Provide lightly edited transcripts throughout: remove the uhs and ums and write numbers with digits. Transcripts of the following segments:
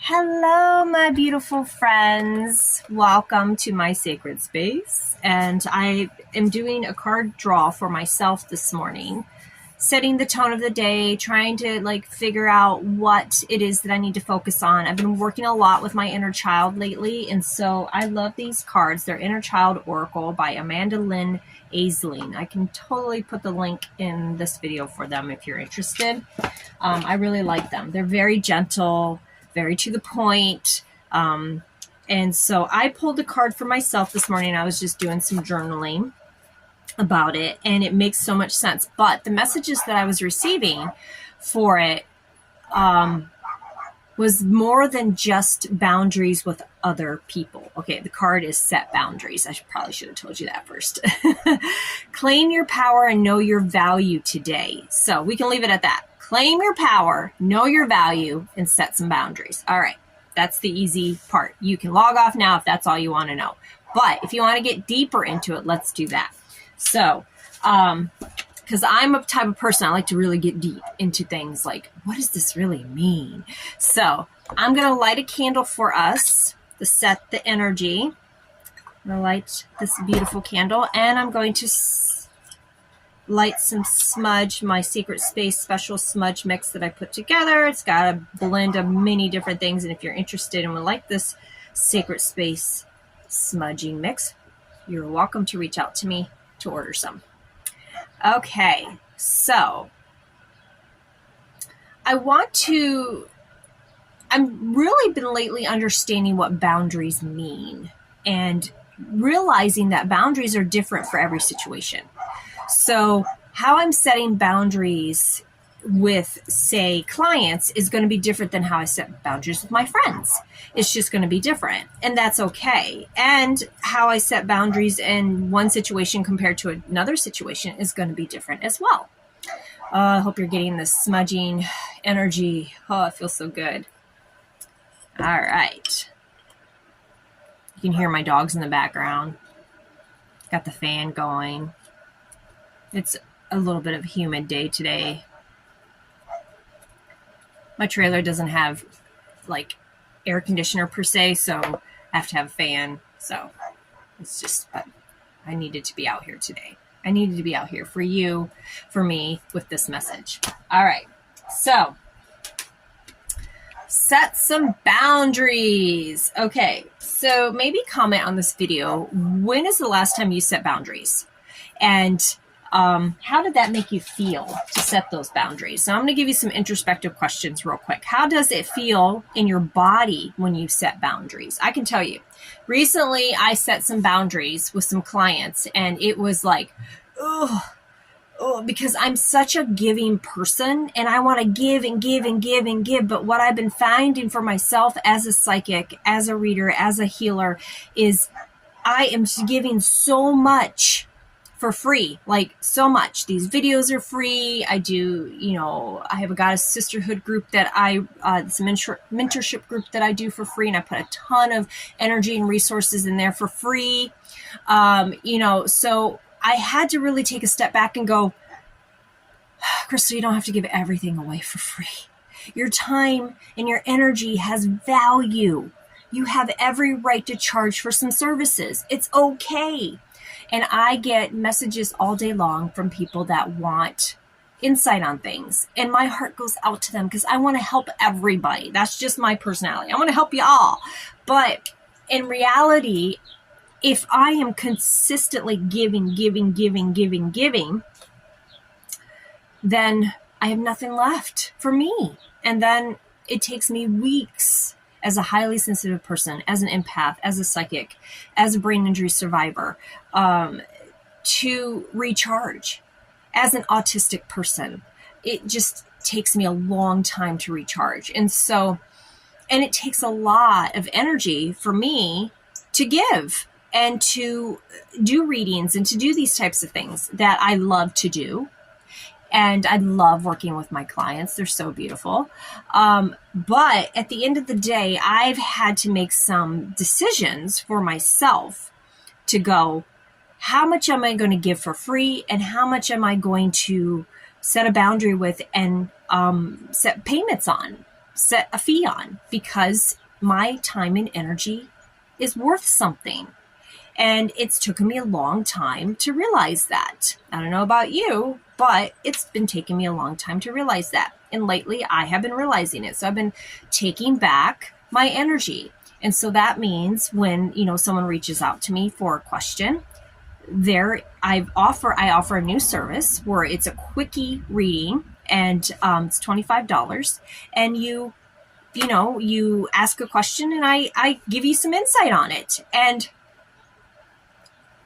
Hello, my beautiful friends. Welcome to my sacred space. And I am doing a card draw for myself this morning, setting the tone of the day, trying to figure out what it is that I need to focus on. I've been working a lot with my inner child lately, and so I love these cards. They're Inner Child Oracle by Amanda Lynn Aisling. I can totally put the link in this video for them if you're interested. I really like them. They're very gentle, very to the point. And so I pulled a card for myself this morning. I was just doing some journaling about it, and it makes so much sense. But the messages that I was receiving for it was more than just boundaries with other people. Okay, the card is set boundaries. Probably should have told you that first. Claim your power and know your value today. So we can leave it at that. Claim your power, know your value, and set some boundaries. All right, that's the easy part. You can log off now if that's all you want to know. But if you want to get deeper into it, let's do that. So, because I'm a type of person, I like to really get deep into things like, what does this really mean? So I'm going to light a candle for us to set the energy. I'm going to light this beautiful candle, and I'm going to light some smudge, my Secret Space special smudge mix that I put together. It's got a blend of many different things, and if you're interested and would like this Secret Space smudging mix, you're welcome to reach out to me to order some. Okay, so I've really been lately understanding what boundaries mean and realizing that boundaries are different for every situation. So how I'm setting boundaries with, say, clients is going to be different than how I set boundaries with my friends. It's just going to be different, and that's okay. And how I set boundaries in one situation compared to another situation is going to be different as well. I hope you're getting this smudging energy. Oh, it feels so good. All right. You can hear my dogs in the background. Got the fan going. It's a little bit of a humid day today. My trailer doesn't have air conditioner per se, so I have to have a fan. So it's just, I needed to be out here today. I needed to be out here for you, for me, with this message. All right. So set some boundaries. Okay. So maybe comment on this video. When is the last time you set boundaries? And how did that make you feel to set those boundaries? So I'm going to give you some introspective questions real quick. How does it feel in your body when you set boundaries? I can tell you, recently I set some boundaries with some clients, and it was like, because I'm such a giving person and I want to give and give and give and give. But what I've been finding for myself as a psychic, as a reader, as a healer is I am giving so much for free, so much. These videos are free. I do, I have a Goddess Sisterhood group that it's a mentorship group that I do for free, and I put a ton of energy and resources in there for free. So I had to really take a step back and go, Crystal, you don't have to give everything away for free. Your time and your energy has value. You have every right to charge for some services. It's okay. And I get messages all day long from people that want insight on things. And my heart goes out to them because I want to help everybody. That's just my personality. I want to help you all. But in reality, if I am consistently giving, then I have nothing left for me. And then it takes me weeks as a highly sensitive person, as an empath, as a psychic, as a brain injury survivor, to recharge. As an autistic person, it just takes me a long time to recharge. And it takes a lot of energy for me to give and to do readings and to do these types of things that I love to do. And I love working with my clients. They're so beautiful. But at the end of the day, I've had to make some decisions for myself to go, how much am I going to give for free? And how much am I going to set a boundary with and set payments on? set a fee on, because my time and energy is worth something. And it's taken me a long time to realize that. I don't know about you, but it's been taking me a long time to realize that. And lately I have been realizing it. So I've been taking back my energy. And so that means when, someone reaches out to me for a question, I offer a new service where it's a quickie reading, and it's $25, and you ask a question and I give you some insight on it. And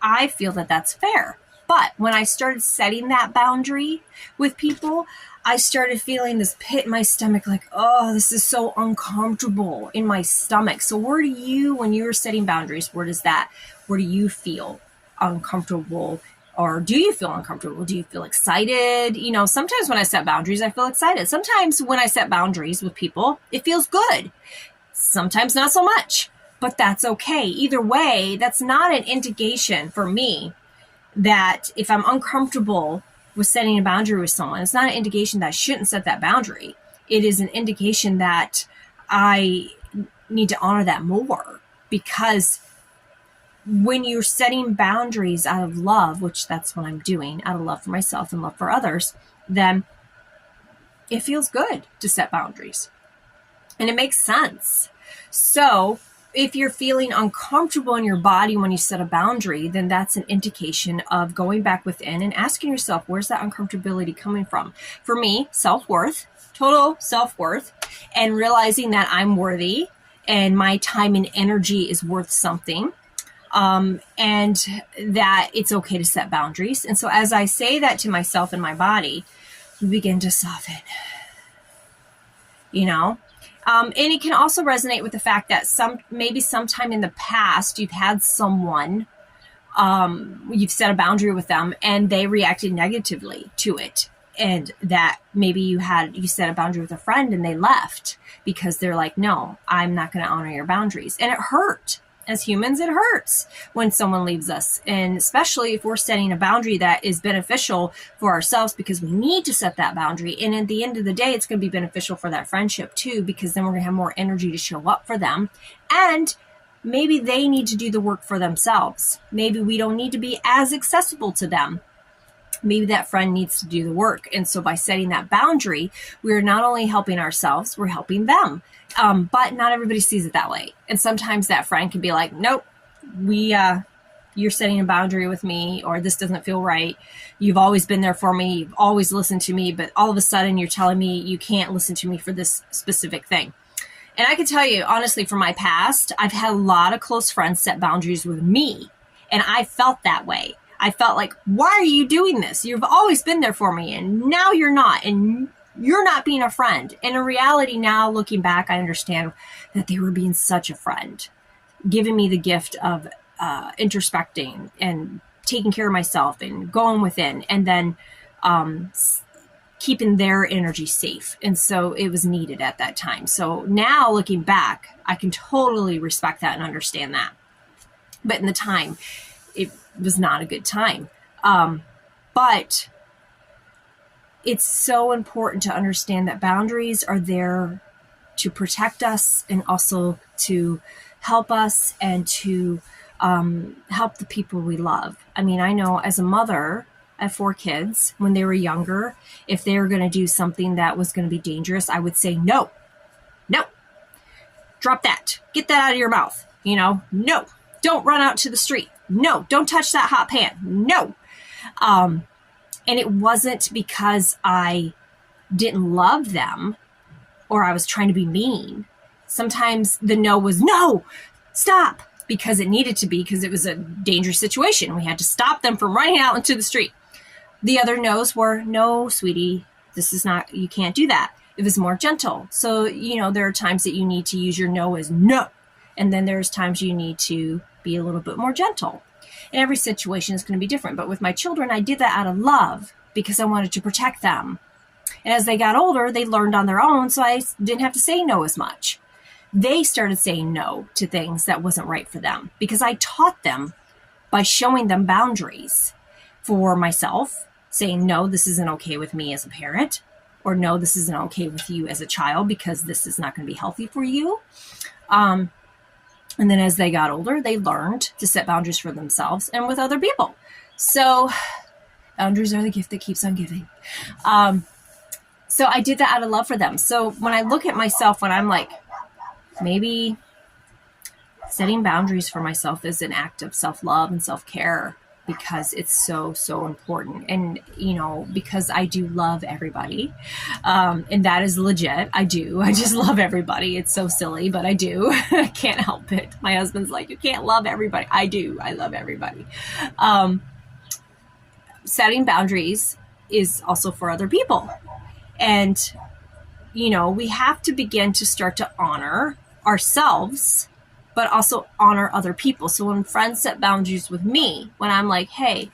I feel that that's fair. But when I started setting that boundary with people, I started feeling this pit in my stomach, like, oh, this is so uncomfortable in my stomach. So when you're setting boundaries, where do you feel uncomfortable? Or do you feel uncomfortable? Do you feel excited? Sometimes when I set boundaries, I feel excited. Sometimes when I set boundaries with people, it feels good. Sometimes not so much, but that's okay. Either way, that's not an indication for me that if I'm uncomfortable with setting a boundary with someone, it's not an indication that I shouldn't set that boundary. It is an indication that I need to honor that more, because when you're setting boundaries out of love, which that's what I'm doing, out of love for myself and love for others, then it feels good to set boundaries. And it makes sense. So if you're feeling uncomfortable in your body when you set a boundary, then that's an indication of going back within and asking yourself, where's that uncomfortability coming from? For me, self-worth, total self-worth, and realizing that I'm worthy and my time and energy is worth something. And that it's okay to set boundaries. And so as I say that to myself and my body, we begin to soften, and it can also resonate with the fact that maybe sometime in the past, you've had someone, you've set a boundary with them and they reacted negatively to it. And that maybe you set a boundary with a friend and they left because they're like, no, I'm not going to honor your boundaries. And it hurt. As humans, it hurts when someone leaves us. And especially if we're setting a boundary that is beneficial for ourselves, because we need to set that boundary. And at the end of the day, it's going to be beneficial for that friendship too, because then we're going to have more energy to show up for them. And maybe they need to do the work for themselves. Maybe we don't need to be as accessible to them. Maybe that friend needs to do the work. And so by setting that boundary, we're not only helping ourselves, we're helping them. But not everybody sees it that way. And sometimes that friend can be like, nope, you're setting a boundary with me, or this doesn't feel right. You've always been there for me. You've always listened to me, but all of a sudden you're telling me you can't listen to me for this specific thing. And I can tell you, honestly, from my past, I've had a lot of close friends set boundaries with me. And I felt that way. I felt like, why are you doing this? You've always been there for me, and now you're not. And you're not being a friend. And in reality, now looking back, I understand that they were being such a friend, giving me the gift of introspecting and taking care of myself and going within, and then keeping their energy safe. And so it was needed at that time. So now looking back, I can totally respect that and understand that. But in the time, it was not a good time. But it's so important to understand that boundaries are there to protect us and also to help us and to help the people we love. I mean, I know as a mother, I have 4 kids. When they were younger, if they were going to do something that was going to be dangerous, I would say, no, drop that. Get that out of your mouth. No, don't run out to the street. No, don't touch that hot pan. No. And it wasn't because I didn't love them or I was trying to be mean. Sometimes the no was, no, stop, because it needed to be, because it was a dangerous situation. We had to stop them from running out into the street. The other no's were, no, sweetie, this is not, you can't do that. It was more gentle. So, there are times that you need to use your no as no. And then there's times you need to be a little bit more gentle. And every situation is going to be different. But with my children, I did that out of love because I wanted to protect them. And as they got older, they learned on their own, so I didn't have to say no as much. They started saying no to things that wasn't right for them because I taught them by showing them boundaries. For myself, saying, no, this isn't okay with me as a parent. or no, this isn't okay with you as a child because this is not going to be healthy for you. And then as they got older, they learned to set boundaries for themselves and with other people. So boundaries are the gift that keeps on giving. So I did that out of love for them. So when I look at myself, when I'm like, maybe setting boundaries for myself is an act of self-love and self-care, because it's so, so important. And, because I do love everybody. And that is legit. I do. I just love everybody. It's so silly, but I do. I can't help it. My husband's like, you can't love everybody. I do. I love everybody. Setting boundaries is also for other people. And, we have to begin to start to honor ourselves, but also honor other people. So when friends set boundaries with me, when I'm like, hey,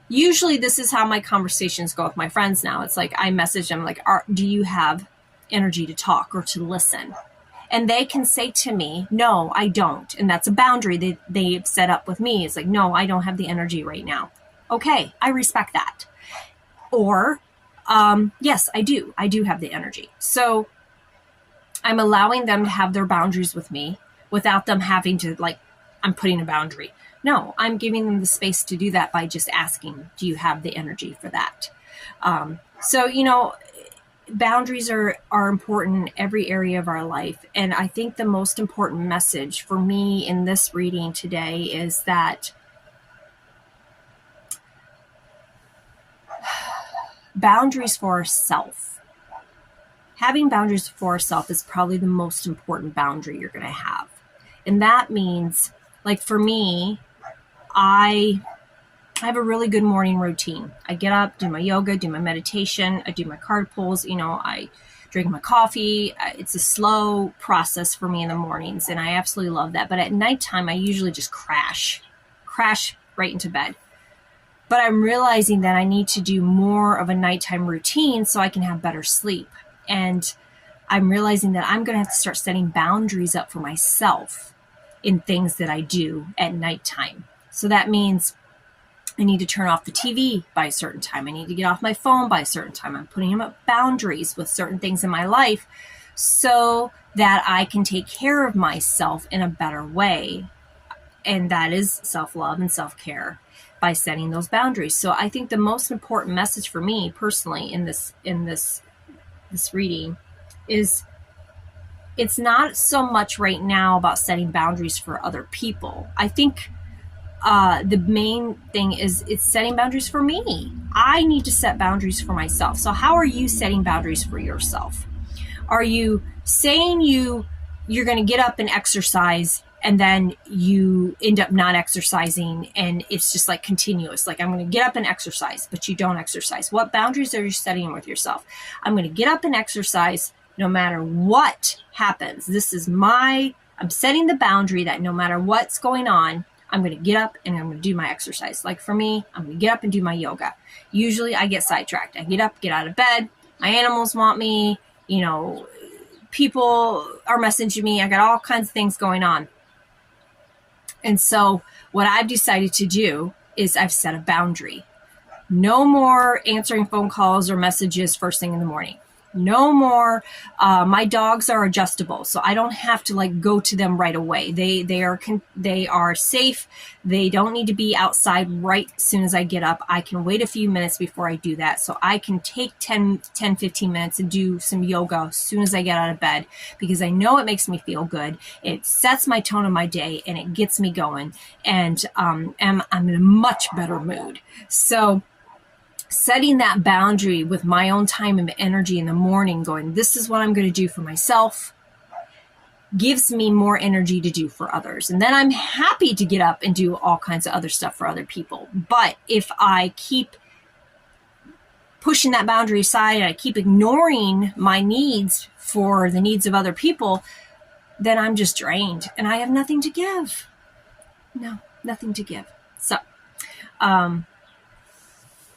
usually this is how my conversations go with my friends now. It's like I message them like, do you have energy to talk or to listen? And they can say to me, no, I don't. And that's a boundary they've set up with me. It's like, no, I don't have the energy right now. Okay, I respect that. Or, yes, I do. I do have the energy. So I'm allowing them to have their boundaries with me without them having to, like, I'm putting a boundary. No, I'm giving them the space to do that by just asking, do you have the energy for that? So, boundaries are important in every area of our life. And I think the most important message for me in this reading today is that boundaries for ourselves. Having boundaries for ourselves is probably the most important boundary you're going to have. And that means, like for me, I have a really good morning routine. I get up, do my yoga, do my meditation, I do my card pulls, I drink my coffee. It's a slow process for me in the mornings, and I absolutely love that. But at nighttime, I usually just crash right into bed. But I'm realizing that I need to do more of a nighttime routine so I can have better sleep. And I'm realizing that I'm going to have to start setting boundaries up for myself in things that I do at nighttime. So that means I need to turn off the TV by a certain time. I need to get off my phone by a certain time. I'm putting up boundaries with certain things in my life so that I can take care of myself in a better way. And that is self-love and self-care by setting those boundaries. So I think the most important message for me personally in this reading is it's not so much right now about setting boundaries for other people. I think the main thing is it's setting boundaries for me. I need to set boundaries for myself. So how are you setting boundaries for yourself? Are you saying you're going to get up and exercise, and then you end up not exercising, and it's just like continuous? Like, I'm going to get up and exercise, but you don't exercise. What boundaries are you setting with yourself? I'm going to get up and exercise no matter what happens. I'm setting the boundary that no matter what's going on, I'm going to get up and I'm going to do my exercise. Like for me, I'm going to get up and do my yoga. Usually I get sidetracked. I get up, get out of bed. My animals want me, people are messaging me. I got all kinds of things going on. And so what I've decided to do is I've set a boundary. No more answering phone calls or messages first thing in the morning. No more. My dogs are adjustable, so I don't have to go to them right away. They are safe. They don't need to be outside right as soon as I get up. I can wait a few minutes before I do that. So I can take 10, 15 minutes and do some yoga as soon as I get out of bed, because I know it makes me feel good. It sets my tone of my day and it gets me going, and I'm in a much better mood. So setting that boundary with my own time and energy in the morning, going, this is what I'm going to do for myself, gives me more energy to do for others. And then I'm happy to get up and do all kinds of other stuff for other people. But if I keep pushing that boundary aside and I keep ignoring my needs for the needs of other people, then I'm just drained and I have nothing to give. No, nothing to give. So,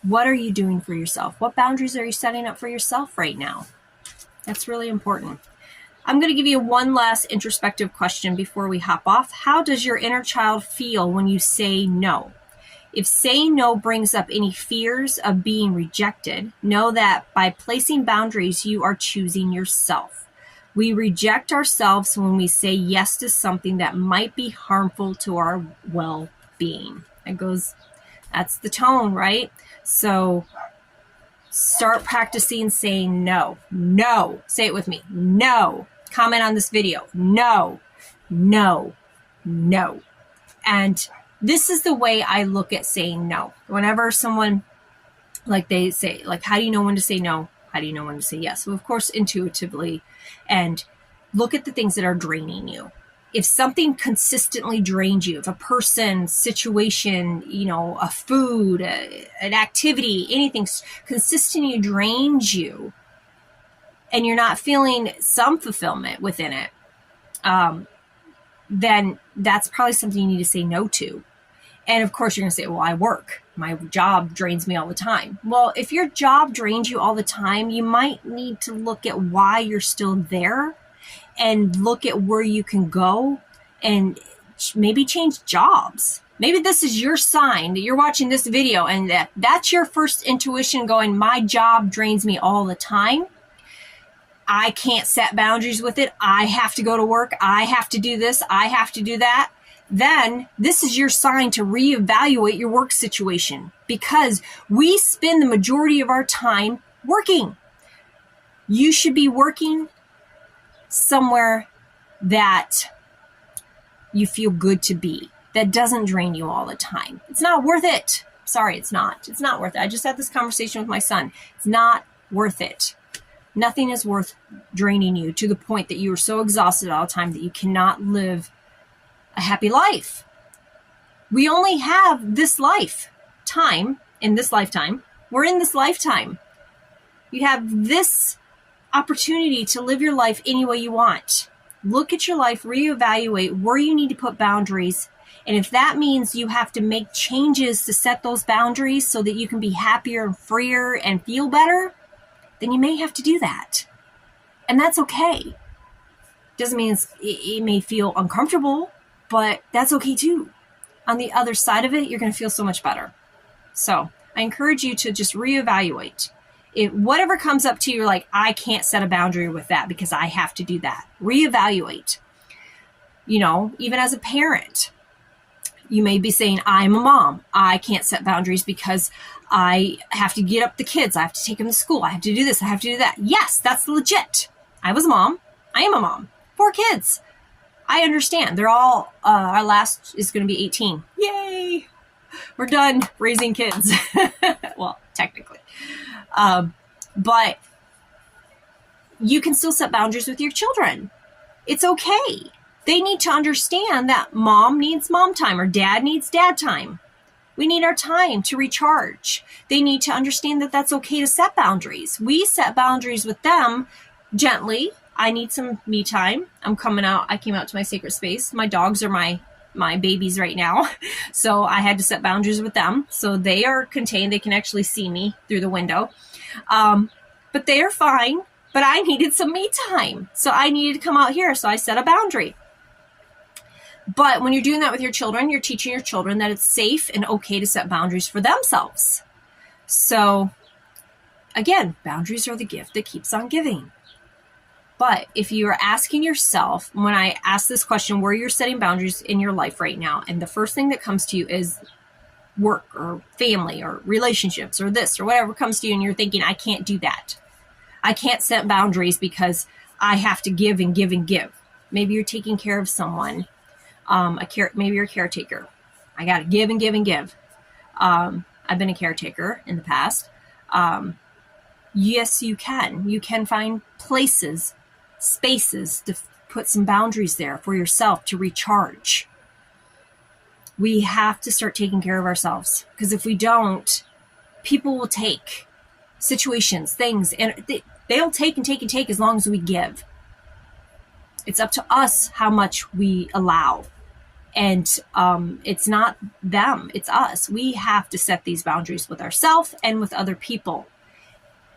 what are you doing for yourself? What boundaries are you setting up for yourself right now? That's really important. I'm going to give you one last introspective question before we hop off. How does your inner child feel when you say no? If saying no brings up any fears of being rejected, know that by placing boundaries, you are choosing yourself. We reject ourselves when we say yes to something that might be harmful to our well-being. That's the tone, right? So start practicing saying no. No. Say it with me. No. Comment on this video. No. No. No. And this is the way I look at saying no. Whenever someone, they say, how do you know when to say no? How do you know when to say yes? Well, of course, intuitively. And look at the things that are draining you. If something consistently drains you, if a person, situation, a food, an activity, anything consistently drains you, and you're not feeling some fulfillment within it, then that's probably something you need to say no to. And of course, you're going to say, well, I work. My job drains me all the time. Well, if your job drains you all the time, you might need to look at why you're still there and look at where you can go and maybe change jobs. Maybe this is your sign that you're watching this video and that's your first intuition going, my job drains me all the time. I can't set boundaries with it. I have to go to work. I have to do this. I have to do that. Then this is your sign to reevaluate your work situation, because we spend the majority of our time working. You should be working somewhere that you feel good to be, that doesn't drain you all the time. It's not worth it. Sorry, it's not. It's not worth it. I just had this conversation with my son. It's not worth it. Nothing is worth draining you to the point that you are so exhausted all the time that you cannot live a happy life. We only have this lifetime in this lifetime. We're in this lifetime. You have this opportunity to live your life any way you want. Look at your life, reevaluate where you need to put boundaries. And if that means you have to make changes to set those boundaries so that you can be happier and freer and feel better, then you may have to do that. And that's okay. Doesn't mean it may feel uncomfortable, but that's okay too. On the other side of it, you're going to feel so much better. So I encourage you to just reevaluate. If whatever comes up to you, you're like, I can't set a boundary with that because I have to do that. Reevaluate. Even as a parent, you may be saying, I'm a mom. I can't set boundaries because I have to get up the kids. I have to take them to school. I have to do this. I have to do that. Yes, that's legit. I was a mom. I am a mom. 4 kids. I understand. They're all, our last is going to be 18. Yay. We're done raising kids. Well, technically. But you can still set boundaries with your children. It's okay. They need to understand that mom needs mom time or dad needs dad time. We need our time to recharge. They need to understand that that's okay to set boundaries. We set boundaries with them gently. I need some me time. I'm coming out. I came out to my sacred space. My dogs are my babies right now. So I had to set boundaries with them. So they are contained. They can actually see me through the window. But they are fine. But I needed some me time. So I needed to come out here. So I set a boundary. But when you're doing that with your children, you're teaching your children that it's safe and okay to set boundaries for themselves. So again, boundaries are the gift that keeps on giving. But if you are asking yourself, when I ask this question, where you're setting boundaries in your life right now, and the first thing that comes to you is work or family or relationships or this or whatever comes to you, and you're thinking, I can't do that. I can't set boundaries because I have to give and give and give. Maybe you're taking care of someone. Maybe you're a caretaker. I got to give and give and give. I've been a caretaker in the past. Yes, you can. You can find places, spaces to put some boundaries there for yourself to recharge. We have to start taking care of ourselves, because if we don't, people will take situations, things, and they'll take and take and take as long as we give. It's up to us how much we allow. And it's not them, it's us. We have to set these boundaries with ourselves and with other people.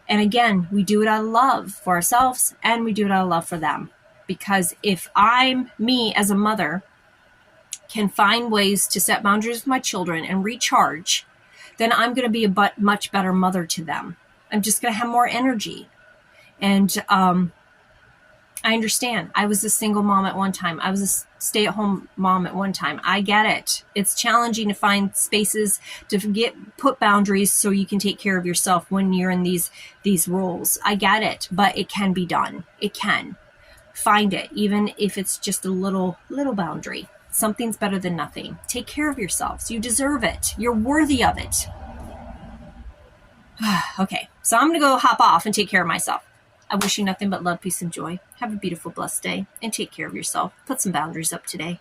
And again, we do it out of love for ourselves, and we do it out of love for them. Because if I'm me as a mother, can find ways to set boundaries with my children and recharge, then I'm going to be a much better mother to them. I'm just going to have more energy. And I understand. I was a single mom at one time. I was a stay-at-home mom at one time. I get it. It's challenging to find spaces to put boundaries so you can take care of yourself when you're in these roles. I get it, but it can be done. It can. Find it, even if it's just a little boundary. Something's better than nothing. Take care of yourselves. You deserve it. You're worthy of it. Okay, so I'm going to go hop off and take care of myself. I wish you nothing but love, peace, and joy. Have a beautiful, blessed day, and take care of yourself. Put some boundaries up today.